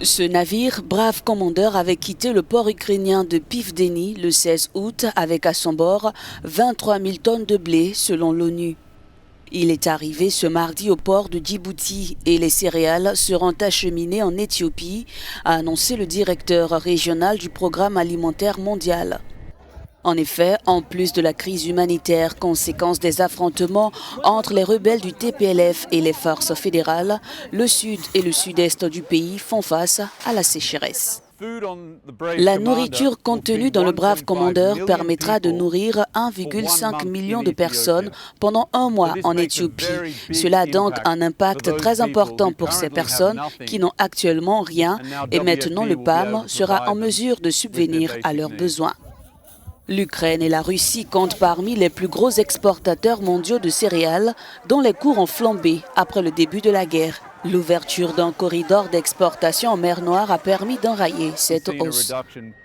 Ce navire, brave commandeur, avait quitté le port ukrainien de Pivdeni le 16 août avec à son bord 23 000 tonnes de blé selon l'ONU. Il est arrivé ce mardi au port de Djibouti et les céréales seront acheminées en Éthiopie, a annoncé le directeur régional du Programme alimentaire mondial. En effet, en plus de la crise humanitaire, conséquence des affrontements entre les rebelles du TPLF et les forces fédérales, le sud et le sud-est du pays font face à la sécheresse. La nourriture contenue dans le brave commandeur permettra de nourrir 1,5 million de personnes pendant un mois en Éthiopie. Cela a donc un impact très important pour ces personnes qui n'ont actuellement rien et maintenant le PAM sera en mesure de subvenir à leurs besoins. L'Ukraine et la Russie comptent parmi les plus gros exportateurs mondiaux de céréales dont les cours ont flambé après le début de la guerre. L'ouverture d'un corridor d'exportation en mer Noire a permis d'enrayer cette hausse.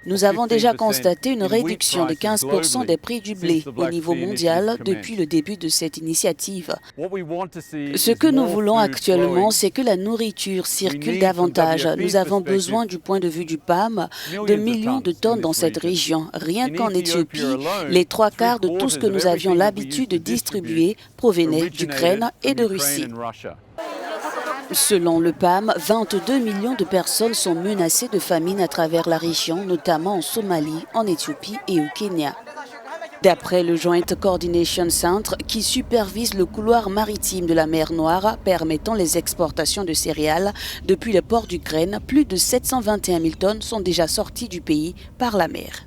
Nous avons déjà constaté une réduction de 15% des prix du blé au niveau mondial depuis le début de cette initiative. Ce que nous voulons actuellement, c'est que la nourriture circule davantage. Nous avons besoin, du point de vue du PAM, de millions de tonnes dans cette région. Rien qu'en Éthiopie, les 3/4 de tout ce que nous avions l'habitude de distribuer provenait d'Ukraine et de Russie. Selon le PAM, 22 millions de personnes sont menacées de famine à travers la région, notamment en Somalie, en Éthiopie et au Kenya. D'après le Joint Coordination Center, qui supervise le couloir maritime de la mer Noire permettant les exportations de céréales depuis les ports d'Ukraine, plus de 721 000 tonnes sont déjà sorties du pays par la mer.